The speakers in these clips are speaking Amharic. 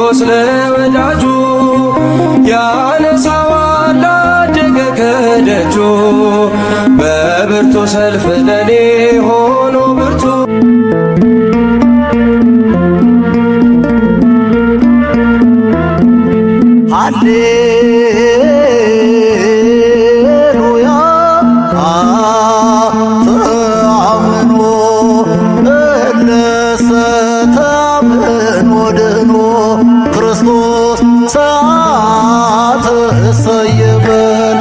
ክርስቶስ ለወዳጁ ያነሳዋል አደገ ከደጁ በብርቱ ሰልፍ ለኔ ሆኖ ብርቱ ሃሌሉያ ተአምኖ እለሰ ተአምኖ ድኖ ክርስቶስ ሰዓተ እሰይበል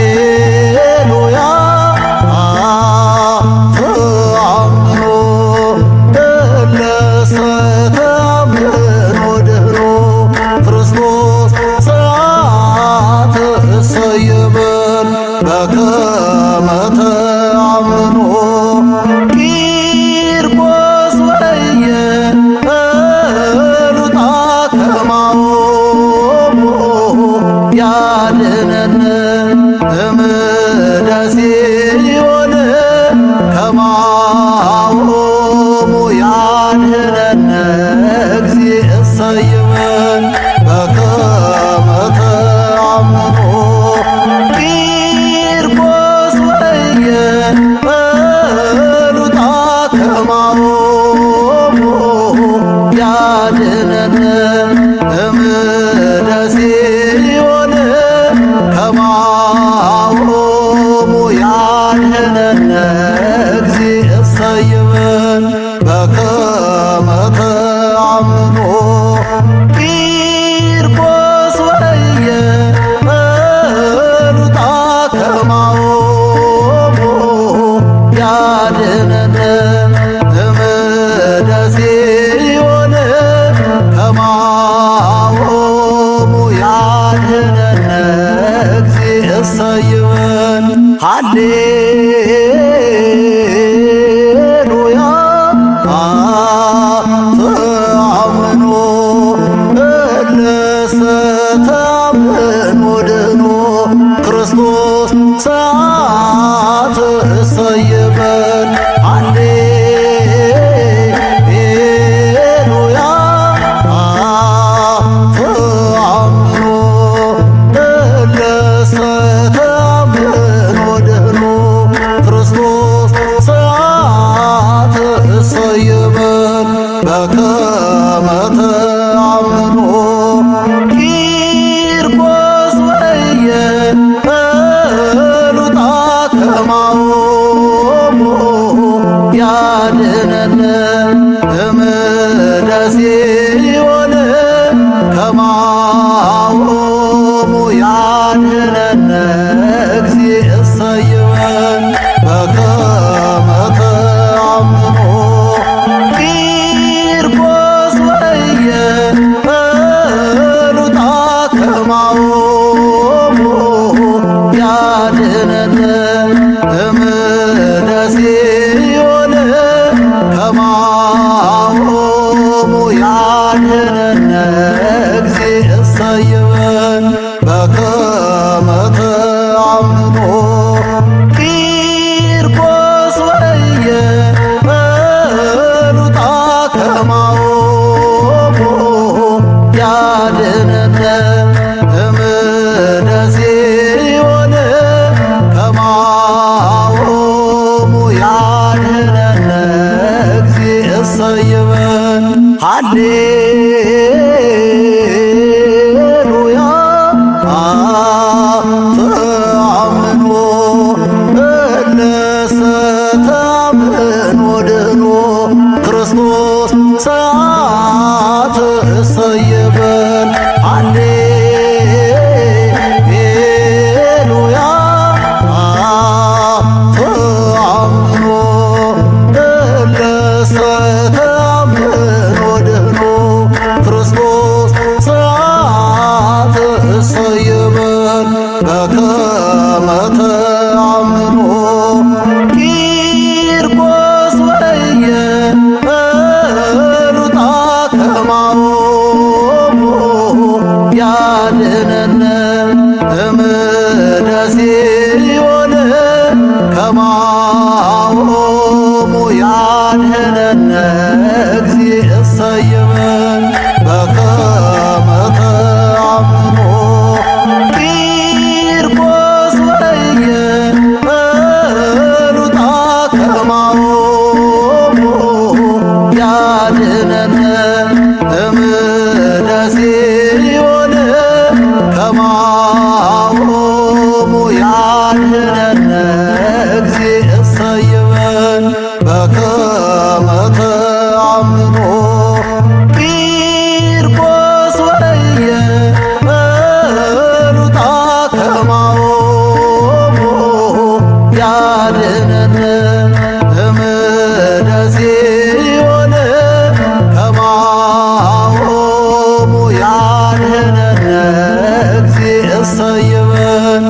ሃሌሉያ ተአምኖ እለሰ ተአምኖ ድኖ ክርስቶስ ሰዓተ እሰይበል በከመ ተአምኖ ቂርቆስ ወየ እሉጣ ከማሆሙ ያድኅነነ እምደሲኦል ከማሆሙ ያድኅነነ እግዚእ እሰይበል በከመ ተአምኖ ቂርቆስ ወየ እሉጣ ከማሆሙ ያድኅነነ እምደሲኦል ከማሆሙ ያድኅነነ እግዚእ እሰይበል በከመ ተአምኖ ቂርቆስ ወየ እሉጣ ከማሆሙ ያድኅነነ እምደሲኦል ከማሆሙ ያድኅነነ እግዚእ እሰይበል ሃሌሉያ ተአምኖ እለሰ ተአምኖ ድኖ ክርስቶስ ሰዓተ እሰይበል ሃሌሉያ ተአምኖ እለሰ ተአምኖ ድኖ ክርስቶስ ሰዓተ እሰይበል በከመ ተአምኖ ቂርቆስ ወየ እሉጣ ከማሆሙ ያድኅነነ እምደሲኦል ከማሆሙ ያድኅነነ እግዚእ እሰይበል በከመ ተአምኖ ቂርቆስ ወየ እሉጣ ከማሆሙ ያድኅነነ እምደሲኦል ከማሆሙ ያድኅነነ እግዚእ እሰይበል በከመ ተአምኖ ቂርቆስ ወየ እሉጣ ከማሆሙ ያድኅነነ እምደሲኦል ከማሆሙ ያድኅነነ እግዚእ እሰይበል ሃሌሉያ ተአምኖ እለሰ ተአምኖ ድኖ ክርስቶስ ሰዓተ እሰይበል ሃሌሉያ ተአምኖ እለሰ ተአምኖ ድኖ ክርስቶስ ሰዓተ እሰይበል በከመ ተአምኖ ቂርቆስ ወየ እሉጣ ከማሆሙ ያድኅነነ እምደሲኦል ከማሆሙ ያድኅነነ እግዚእ እሰይበን በከመ ተአምኖ ቂርቆስ ወየ በሉጣ ከማሆሙ ያድኅነነ እምነ ጽዮን ከማሆሙ ያድኅነነ እግዚእ እሰይበን በከመ ተአምኖ ቂርቆስ ወየ በሉጣ ከማሆሙ ያድኅነነ እምነ ጽዮን ከማሆሙ ያድኅነነ እግዚእ እሰይበን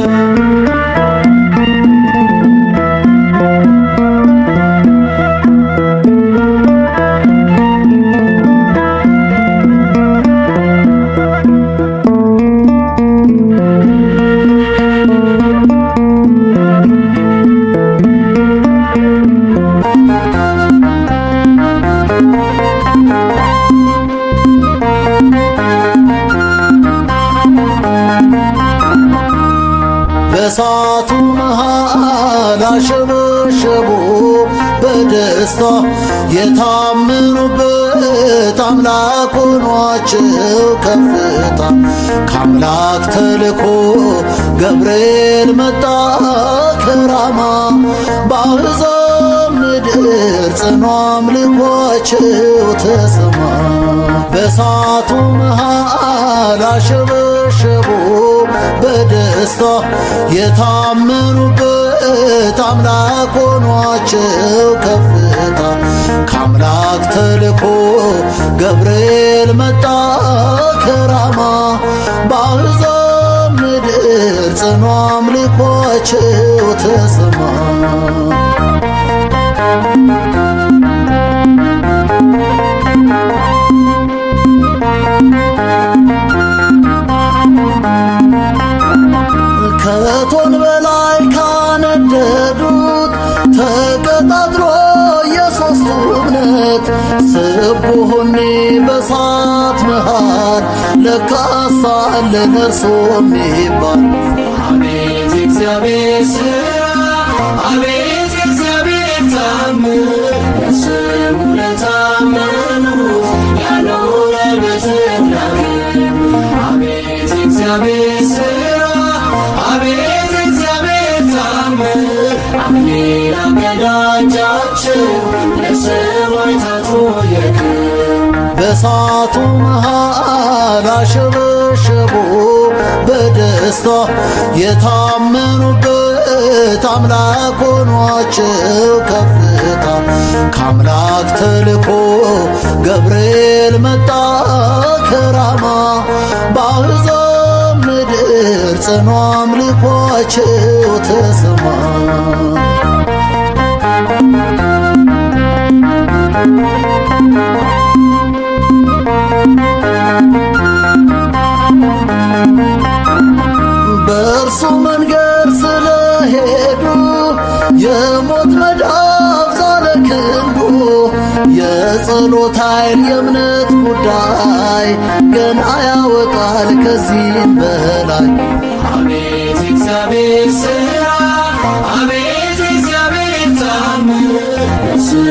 በእሳቱ መሃል አሸበሸቡ በደስታ የታመኑበት አምላክ ሆኗቸው ከፍታ ከአምላክ ተልኮ ገብርኤል መጣ ከራማ በአሕዛብ ምድር ጽኑ አምልኳቸው ተሰማ። በእሳቱ መሃል አሸበሸቡ በደስታ የታመኑበት አምላክ ሆኗቸው ከፍታ ከአምላክ ተልኮ ገብርኤል መጣ ከራማ በአሕዛብ ምድር ጽኑ አምልኳቸው ተሰማ። ከእቶን በላይ ካነደዱት ተቀጣጥሎ የሦስቱ እምነት ስቡሁኒ በእሳት መሃል ለካስ አለ ለእርሱ የሚባል አቤት የእግዚአብሔር ሥራ አቤት የእግዚአብሔር ተአምር ለስሙ ለታመኑት ያኖራል በትናግር አቤት የእግዚአብሔር ሥራ አቤት የእግዚአብሔር ተአምር አክሊል አቀዳጃቸው ለሰማዕታቱ የክብር በእሳቱ መሃል አሸበሸቡ በደስታ የታመኑበት አምላክ ሆኗቸው ከፍታ ከአምላክ ተልኮ ገብርኤል መጣ ከራማ በአሕዛብ ምድር ጽኑ አምልኳቸው ተሰማ። በእርሱ መንገድ ስለሄዱ የሞት መዳፍ ዛለ ክንዱ የጸሎት ኃይል የእምነት ጉዳይ ገና ያወጣል ከዚህም በላይ አቤት የእግዚአብሔር ሥራ አቤት የእግዚአብሔር ተአምር ለስሙ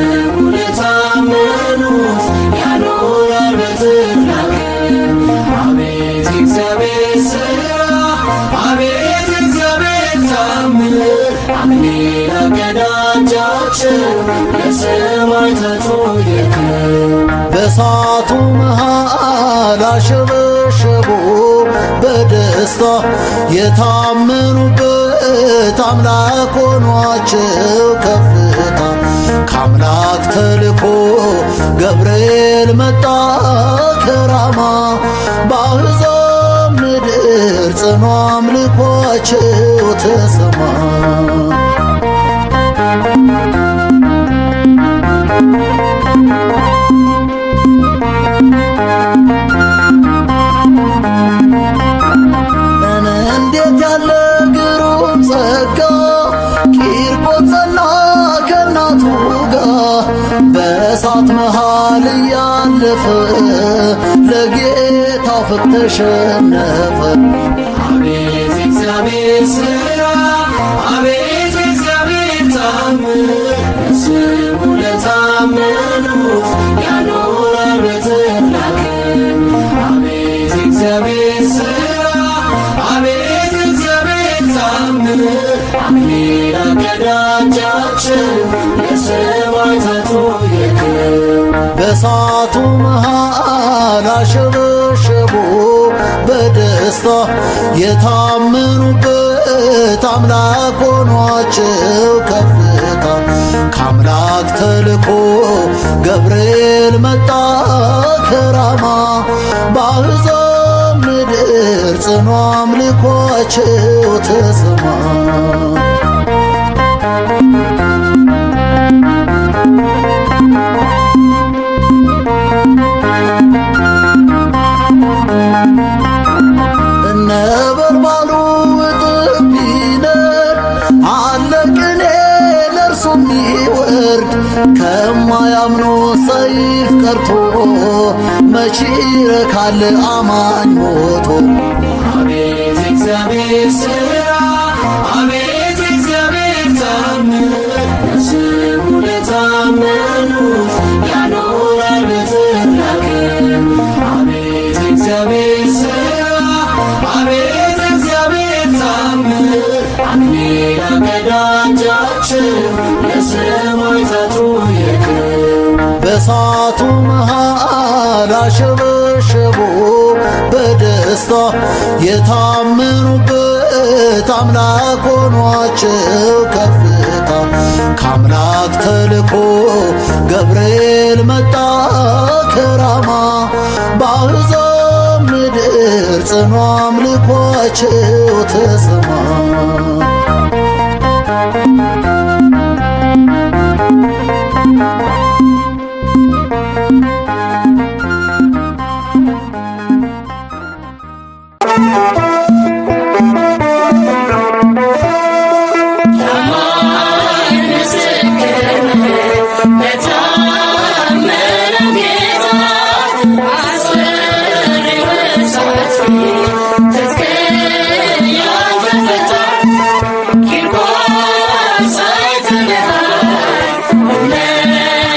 ለታመኑት ያኖራል በትናግር አቤት የእግዚአብሔር ሥራ አቤት የእግዚአብሔር ተአምር አክሊል አቀዳጃቸው ለሰማዕታቱ የክብር በእሳቱ መሃል አሸበሸቡ በደስታ የታመኑበት አምላክ ሆኗቸው ከፍታ ከአምላክ ተልኮ ገብርኤል መጣ ከራማ በአሕዛብ ምድር ጽኑ አምልኳቸው ተሰማ። እንዴት ያለ ግሩም ጸጋ ቂርቆስ ጸና ከእናቱ ጋር በእሳት መሃል እያለፈ ለጌታ ፍቅር ተሸነፈ። አቤት የእግዚአብሔር ሥራ አቤት የእግዚአብሔር ተአምር ለስሙ ለታመኑት ያኖራል በተድላ ክብር። አቤት የእግዚአብሔር ሥራ አቤት የእግዚአብሔር ተአምር አክሊል አቀዳጃቸው ለሰማዕታቱ የክብር። በእሳቱ መሃል አሸበሸቡ በደስታ የታመኑበት አምላክ ሆኗቸው ከፍታ። ከአምላክ ተልኮ ገብርኤል መጣ ከራማ በአሕዛብ ምድር ጽኑ አምልኮአቸው ተሰማ። ነበልባሉ እጥፍ ቢነድ አለ ቅኔ ለእርሱ የሚወርድ ከማያምኑ ሰይፍ ቀርቶ መቼ ይረካል አማኝ ሞቶ። አቤት የእግዚአብሔር ሥራ አቤት የእግዚአብሔር ተአምር ለስሙ ለታመኑት ያኖራል በተድላ ክብር። አቤት የእግዚአብሔር ሥራ አቤት የእግዚአብሔር ተአምር አክሊል አቀዳጃቸው ለሰማዕታቱ የክብር። በእሳቱ መሃል አሸበሸቡ በደስታ የታመኑበት አምላክ ሆኗቸው ከፍታ። ከአምላክ ተልኮ ገብርኤል መጣ ከራማ በአሕዛብ ምድር ጽኑ አምልኮአቸው ተሰማ። Yeah.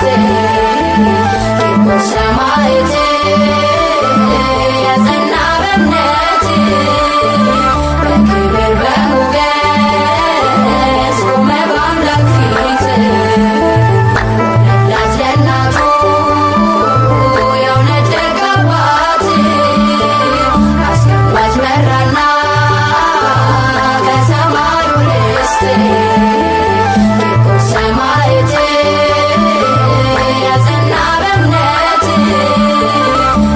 ርስት ሰማዕት የጸና በእምነት በክብር በሞገስ ቆመ በአምላክ ፊት ወለላት ለእናቱ የእውነት ደግ አባት አስገባች መራና ከሰማዩ ርስት ሰማዕት የጸና በእምነት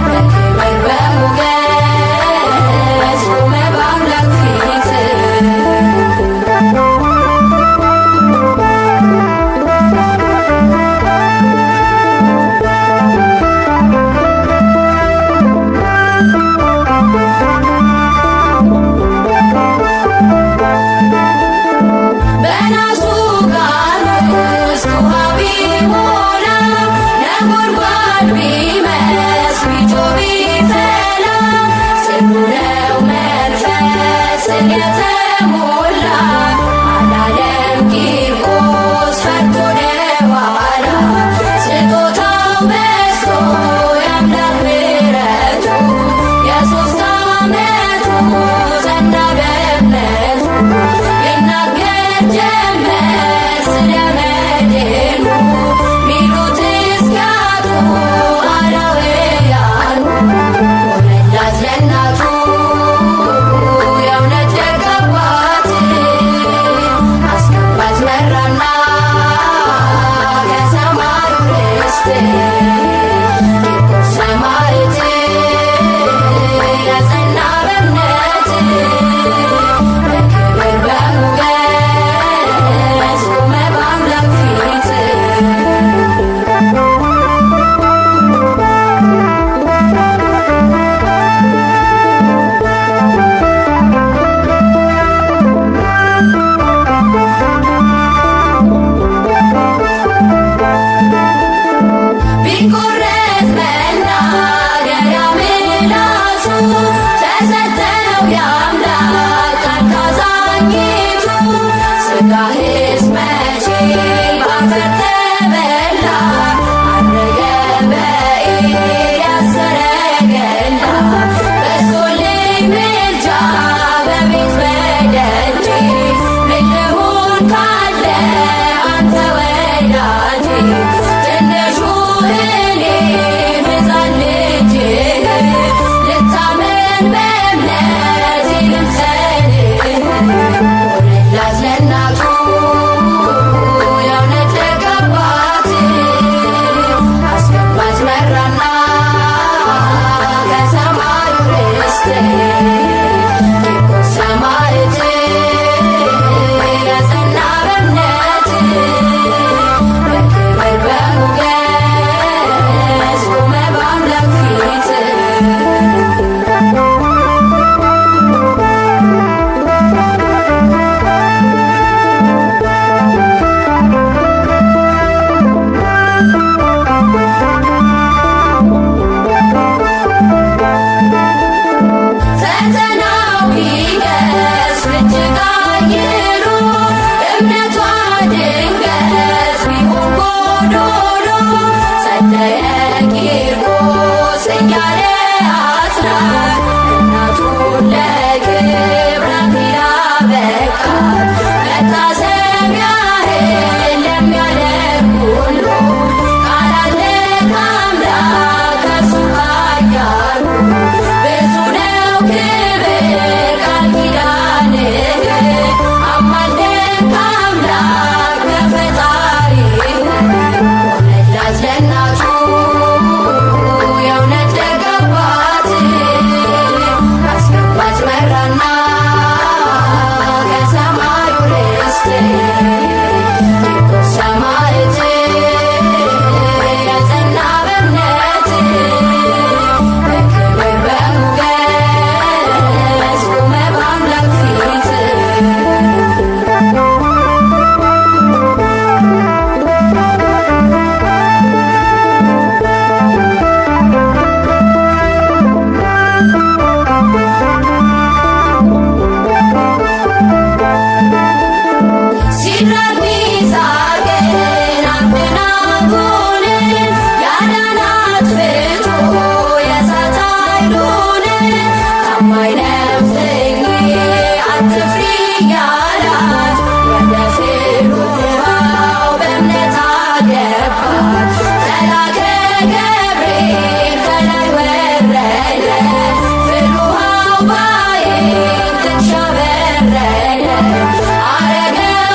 በክብር በሞገስ ቆመ በአምላክ ፊት በናሱ ጋን ውስጥ ውሃ ቢሞላ ነጎድጓድ ቢመስ ቢጮህ ቢፈላ ጽኑ ነው መንፈስን የተሞላ አላለም ቂርቆስ ፈርቶ ወደኋላ ስጦታው በዝቶ የአምላክ ምሕረቱ የሦስት ዓመቱ ጸና በእምነቱ ይናገር ጀመር ስለ መድኑ ሚሉት እስኪያጡ አላውያኑ ሆነላት ለእናቱ የእውነት ደግ አባት አስገባት መራና ከሰማዩ ርስት ሰማዕት የጸና በእምነት በክብር በሞገስ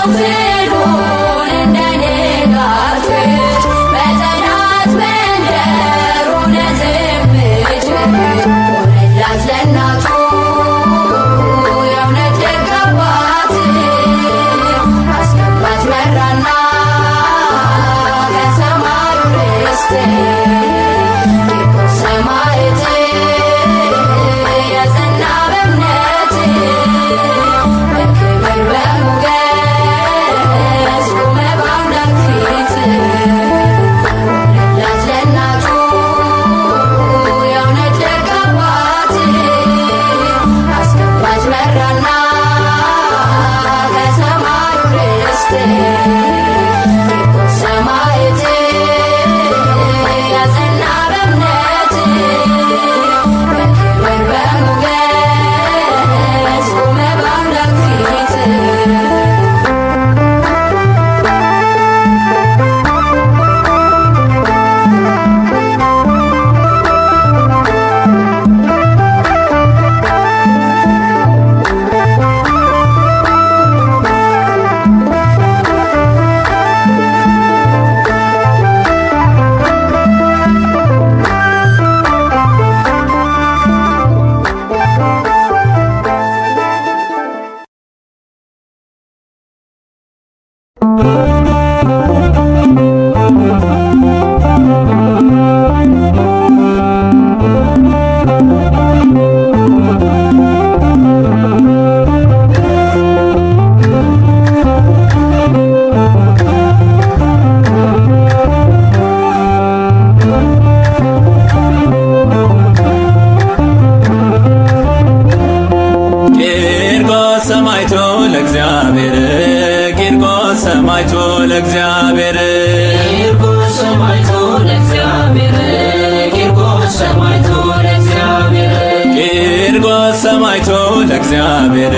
ፍሉን እንደ ንጋት በጠላት መንደር ሆነ ዝምት ሆነላት ለእናቱ የእውነት ደግ አባት አስገባት መራና ከሰማዩ ርስት ቂርቆስ ሰማዕት የጸና በእምነት በክብር በሞገስ ቆመ በአምላክ ፊት ሆነላት ለእናቱ የእውነት ደግ አባት አስገባት መራና ከሰማዩ ርስት ቂርቆስ ሰማዕት የጸና በእምነት በክብር በሞገስ ቆመ በአምላክ ፊት ቂርቆስ ሰማዕቱ ለእግዚአብሔር ቂርቆስ ሰማዕቱ ለእግዚአብሔር ቂርቆስ ሰማዕቱ ለእግዚአብሔር ቂርቆስ ሰማዕቱ ለእግዚአብሔር ቂርቆስ ሰማዕቱ ለእግዚአብሔር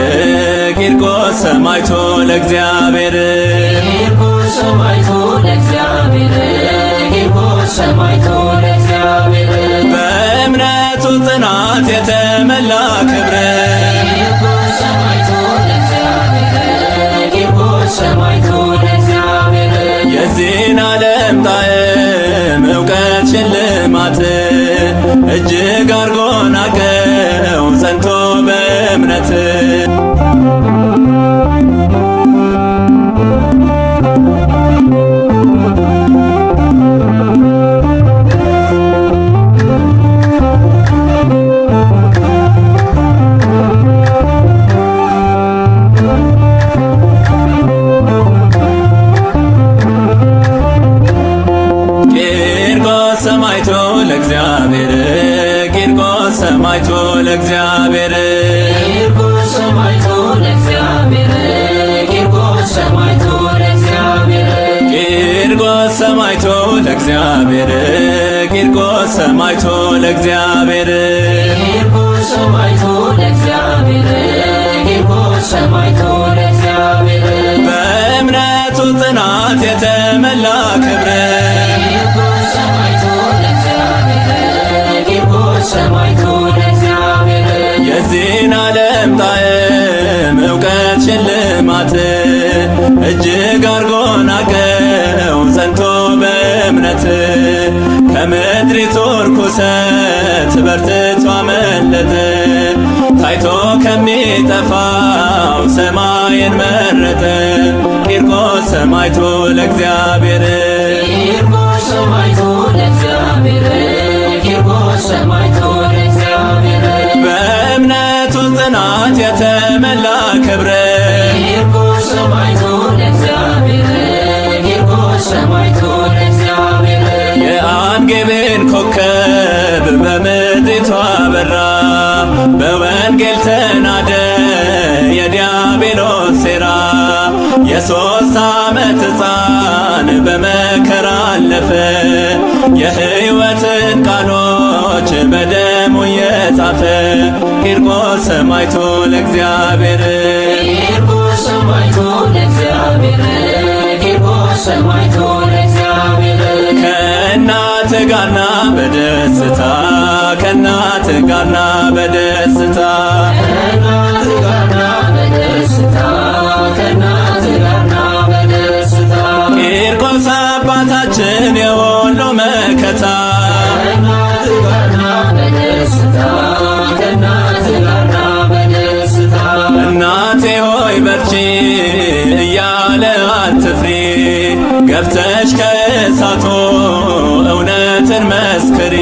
ቂርቆስ ሰማዕቱ ለእግዚአብሔር ቂርቆስ ሰማዕቱ ለእግዚአብሔር ቂርቆስ ሰማዕቱ ለእግዚአብሔር በእምነቱ ጽናት የተመላ ክብር ቂርቆስ ሰማዕቱ ለእግዚአብሔር ቂርቆስ ሰማዕቱ ለእግዚአብሔር የዚህን ዓለም ጣዕም እውቀት ሽልማት እጅግ አርጎ ናቀው ጸንቶ በእምነት ቂርቆስ ሰማዕቱ ለእግዚአብሔር ቂርቆስ ሰማዕቱ ለእግዚአብሔር ቂርቆስ ሰማዕቱ ለእግዚአብሔር ቂርቆስ ሰማዕቱ ለእግዚአብሔር ቂርቆስ ሰማዕቱ ለእግዚአብሔር ቂርቆስ ሰማዕቱ ለእግዚአብሔር ቂርቆስ ሰማዕቱ ለእግዚአብሔር ቂርቆስ ሰማዕቱ ለእግዚአብሔር በእምነቱ ጽናት የተመላ ክብር ቂርቆስ ሰማዕቱ ለእግዚአብሔር ቂርቆስ ሰማዕቱ ለእግዚአብሔር የዚህን ዓለም ጣዕም እውቀት ሽልማት እጅግ አርጎ ናቀው ጸንቶ በእምነት ከምድሪቱ ርኩሰት በርትቶ አመለጠ ታይቶ ከሚጠፋው ሰማይን መረጠ ቂርቆስ ሰማዕቱ ለእግዚአብሔር ቂርቆስ ሰማዕቱ ለእግዚአብሔር ቂርቆስ ሰማዕቱ ለእግዚአብሔር በእምነቱ ጽናት የተመላ ክብር ቂርቆስ ሰማዕቱ ለእግዚአብሔር ቂርቆስ ሰማዕቱ ለእግዚአብሔር የአንጌቤን ኮከብ በምድሪቷ በራ በወንጌል ተናደ የዲያብሎስ ሴራ የሦስት ዓመት ሕፃን በመከራ አለፈ የሕይወትን ቃሎች በደሙ የጻፈ ቂርቆስ ሰማዕቱ ለእግዚአብሔር ቂርቆስ ሰማዕቱ ለእግዚአብሔር ቂርቆስ ሰማዕቱ ለእግዚአብሔር ከእናት ጋርና በደስታ ከእናት ጋርና በደስታ ከእናት ጋርና በደስታ ከእናት ጋርና አትፍሪ ገብተሽ ከእሳቱ እውነትን መስክሪ።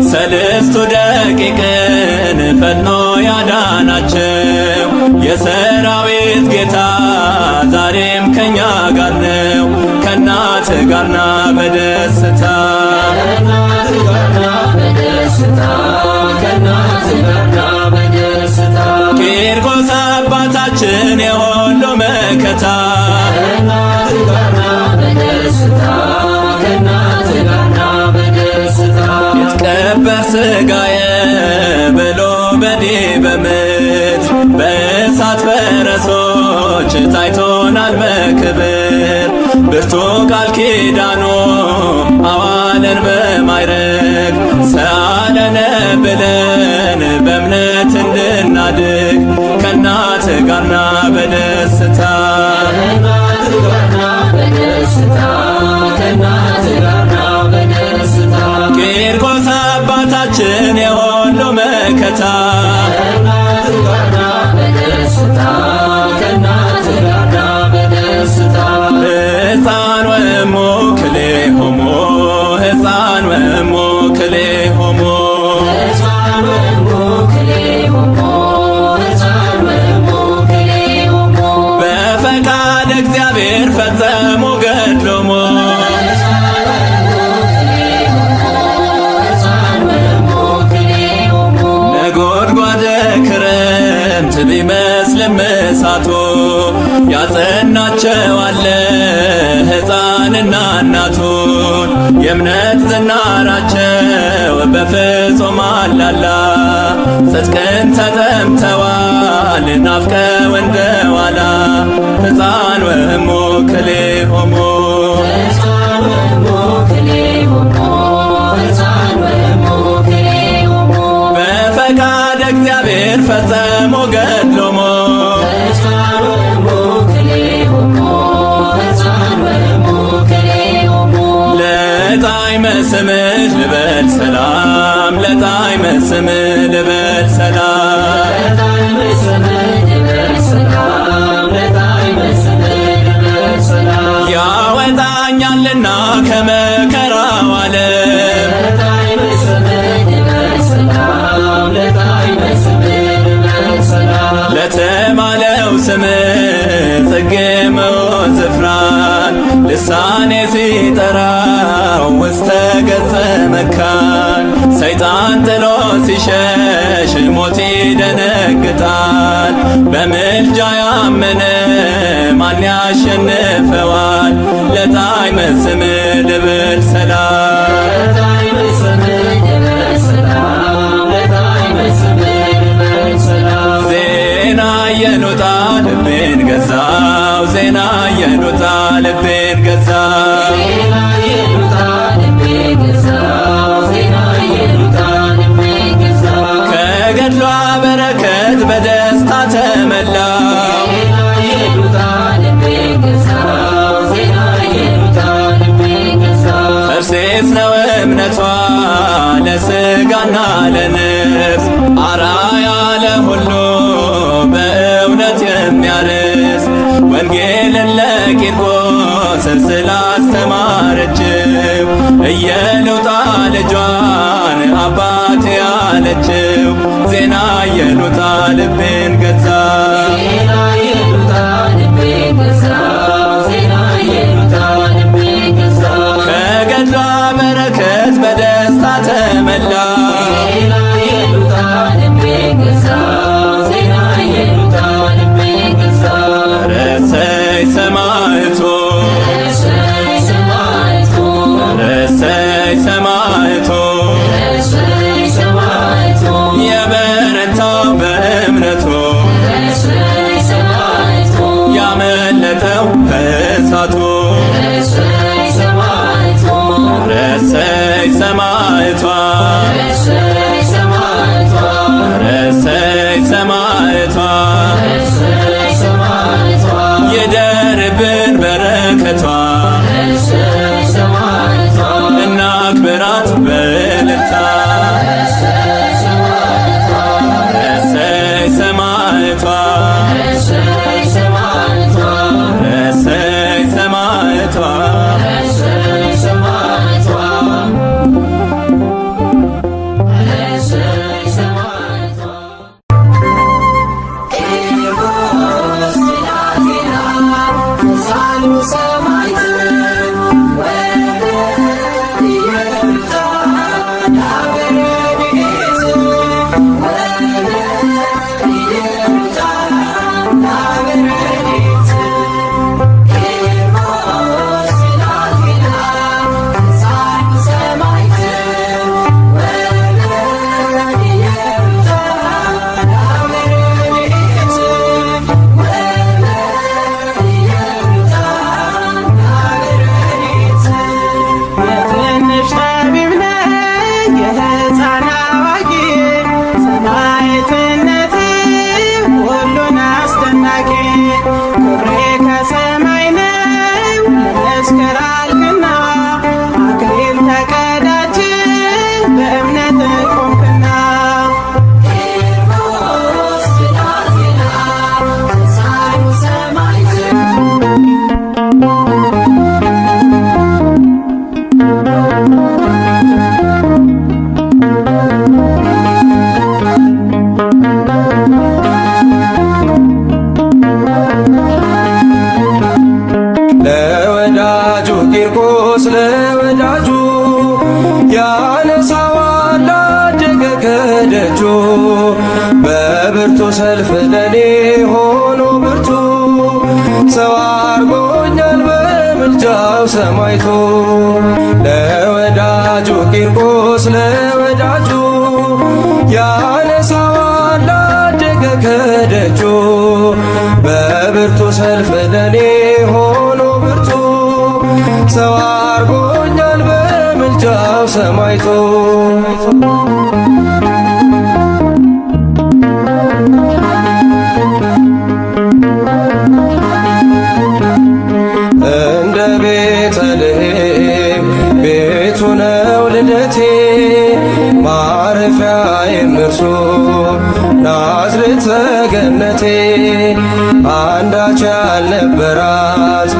ሰልስቱ ደቂቅን ፈጥኖ ያዳናቸው የሰራዊት ጌታ ዛሬም ከኛ ጋር ነው። ከእናት ጋርና በደስታ ቂርቆስ አባታችን የሁሉ መከታ ይትቀበር ሥጋዬ ብሎ በዲበ ምድር በእሳት ፈረሶች ታይቶናል በክብር። ብርቱ ቃል ኪዳኑ አዋለን በማዕረግ ሰአለነ ብለን በእምነት እንድናድግ ከእናት ጋርና በደስታ ቂርቆስ አባታችን የሁሉ መከታ ሕፃን ወእሙ ክልኤሆሙ ሕፃን ወእሙ ክልኤሆሙ በፈቃድ እግዚአብሔር ፈጸሙ ገድሎሙ ነጎድጓደ ክረምት ቢመስልም እሳቱ ያጸናቸዋለ ሕፃንና እናቱን የእምነት ዝናራቸው በፍጹም አላላ። ጽድቅን ተጠምተዋል ናፍቀው እንደዋላ ሕፃን ወእሙ ክልኤሆሙ በፈቃድ እግዚአብሔር ፈጸሙ ገድሎሙ ለጣዕመ ስምህ ልበል ሰላም ለጣዕመ ስምህ ልበል ሰላም ያወጣኛልና ከመከራው ዓለም ለተባለው ስምህ ጽጌ ምዑዝ ዕፍራን ልሳኔ ሲጠራው ውስተ ገጸ መካን። ሰይጣን ጥሎ ሲሸሽ ሞት ይደነግጣል። በምልጃ ያመነ ማን ያሸንፈዋል? ለጣዕመ ስምህ ልበል ሰላም ዜና የኖጣ ልቤን ገዛው ዜና የኖጣ ልቤን ገዛው ከገድሏ በረከት በደስታ ተመላው ተርሴስ ነው እምነቷ ለሥጋና ለነፍስ አራያ ለሁሉ በእውነት የሚያርስ ወንጌልን ለቂርቆስ ስላስተማረችው እየሉጣ ልጇን አባቴ ያለችው ዜና የሉጣ ልቤን ገዛ ከገድሏ በረከት በደስታ ተመላ ረሰይ ሰማዕቱ ረሰይ ሰማዕቱ የበረታው በእምነቱ ያመለጠው ከእሳቱ ረሰይ ሰማዕቷ ረሰይ ሰማዕቷ ይደርብን በረከቷ እናክብራት በእልልታ ረሰይ ሰማዕቷ ረሰይ በብርቱ ሰልፍ ለኔ ሆኖ ብርቱ ሰው አርጎኛል በምልጃው ሰማይቶ ለወዳጁ ቂርቆስ ለወዳጁ ያነሳዋል አደገ ከደጁ በብርቱ ሰልፍ ለኔ ሆኖ ብርቱ ሰው አርጎኛል በምልጃው ሰማይቶ እንደ ቤተልሔም ቤቱ ነው ልደቴ ማረፊያዬም እርሱ ናዝሬት ገነቴ አንዳች ያልነበራት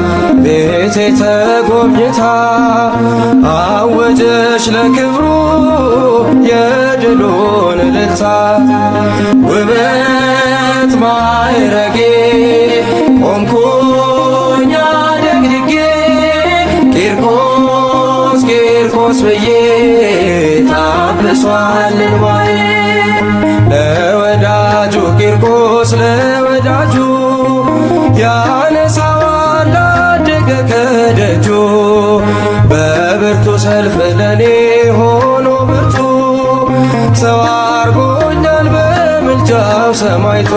ቤቴ ተጎብኝታ አወጀች ለክብሩ የድሉን እልልታ ውበት ማዕረጌ ቆምኩኝ አደግድጌ ቂርቆስ ቂርቆስ ብዬ ታብሷል እንባዬ ለወዳጁ ቂርቆስ ለወዳጁ ያነሳዋል አደገ ከደጁ በብርቱ ሰልፍ ለኔ ሆኖ ብርቱ ሰው አርጎኛል በምልጃው ሰማይቶ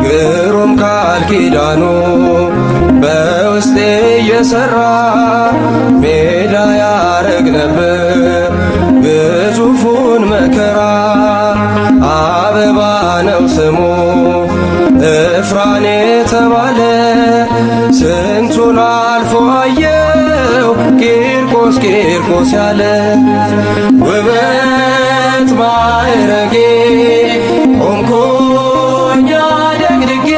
ግሩም ቃል ኪዳኑ በውስጤ እየሠራ ሜዳ ያረግ ነበር ግዙፉን መከራ አበባ ነው ስሙ እፍራን የተባለ ስንቱን አልፎ አየው ቂርቆስ ቂርቆስ ያለ ውበት ማዕረጌ ቆምኩኝ አደግድጌ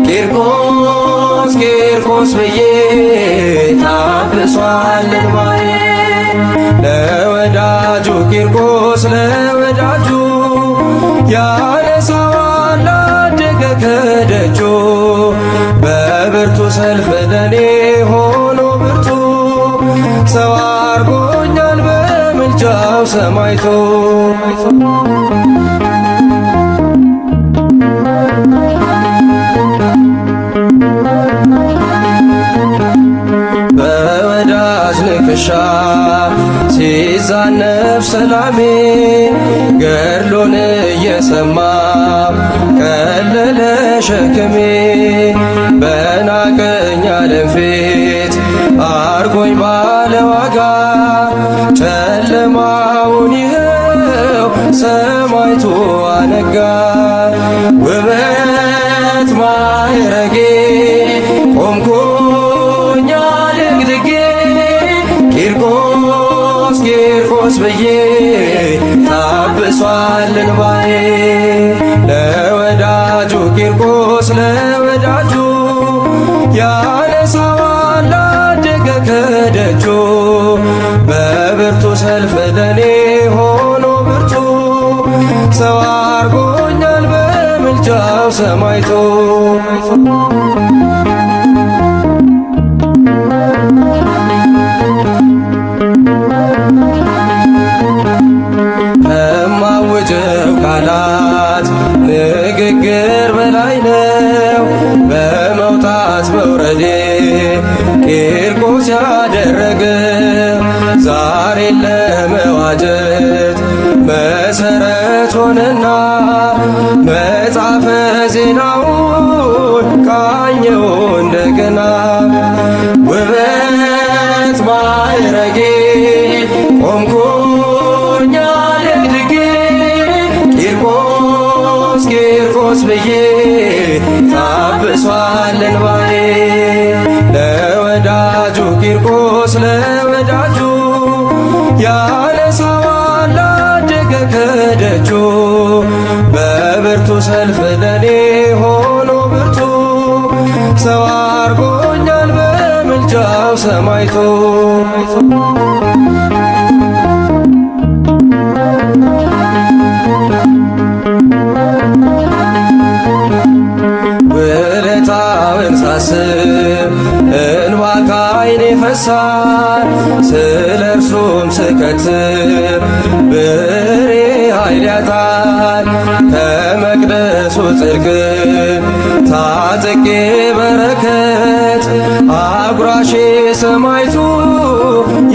ቂርቆስ ቂርቆስ ብዬ ታብሷል እንባዬ ለወዳጁ ቂርቆስ ለወዳጁ ያነሳዋል አደገ ከደጁ በብርቱ ሰልፍ ለኔ ሆኖ ብርቱ ሰው አርጎኛል በምልጃው ሰማይቶ በወዳጅ ንክሻ ሲዛነብ ሰላሜ ገድሉን እየሰማ ቀለለ ሸክሜ በናቀኝ ዓለም ፊት አርጎኝ ባለዋጋ ጨለማውን ይኸው ሰማይቱ አነጋ ውበት ማዕረጌ ቆምኩኝ አደግድጌ ቂርቆስ ቂርቆስ ብዬ ታብሷል እንባዬ ለወዳጁ ቂርቆስ ለወዳጁ ያነሳዋል አደገ ከደጁ በብርቱ ሰልፍ ለኔ ሆኖ ብርቱ ሰው አርጎኛል በምልጃው ሰማይቶ ከማውጀው ቃላት ንግግር በላይ ነው በመውጣት መውረዴ ቂርቆስ ያደረገ ዛሬ ለመዋጀት መሰረት ሆነና መጽሐፈ ዜናውን ቃኘው እንደገና ውበት ማዕረጌ ቆምኩኝ አደግድጌ ቂርቆስ ቂርቆስ ብዬ ታብሷል እንባዬ ለወዳጁ ቂርቆስ ለወዳጁ ያነሳዋል አደገ ከደጁ በብርቱ ሰልፍ ለኔ ሆኖ ብርቱ ሰው አርጎኛል በምልጃው ሰማይቶ ውለታውን ሳስብ እንባ ያያታል ከመቅደሱ ጽድቅን ታጥቄ በረከት አጉራሼ ሰማይቱ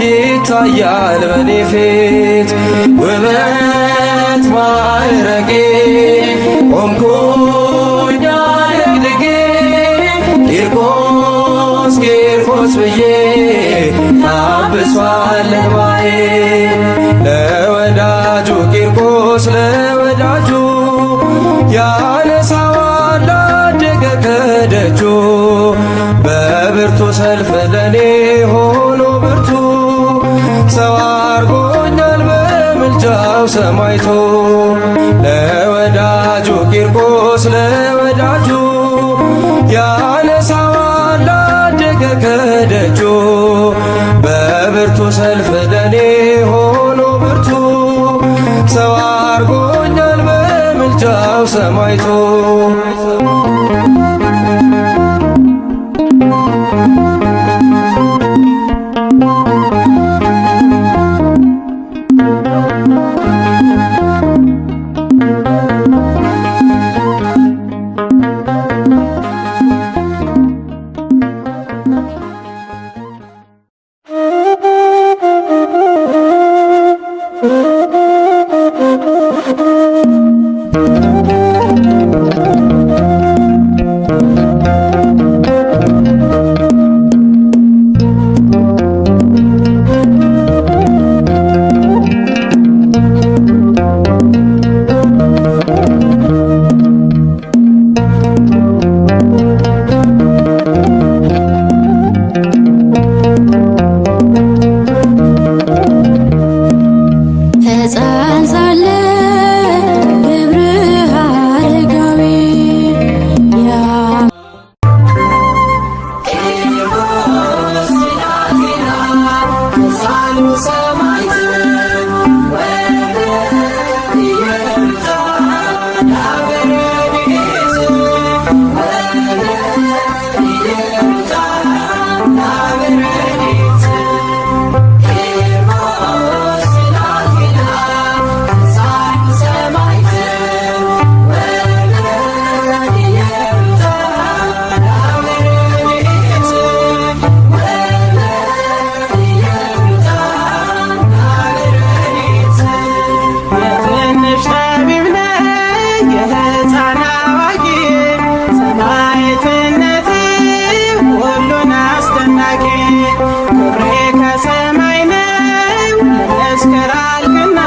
ይታያል በኔ ፊት ውበት ማዕረጌ ቆምኩኝ አደግድጌ ቂርቆስ ቂርቆስ ብዬ ታብሷል እንባዬ ለወዳጁ ቂርቆስ ለወዳጁ ያነሳዋል አደገ ከደጁ በብርቱ ሰልፍ ለኔ ሆኖ ብርቱ ሰው አርጎኛል በምልጃው ሰማይቶ ለወዳጁ ቂርቆስ ለወዳጁ ያነሳዋል አደገ ከደጁ በብርቱ ሰልፍ ለኔ ሆኖ ብርቱ ሰው አርጎኛል በምልጃው ሰማይቶ ክብሬ ከሰማይ ነው ለመስከር አልክና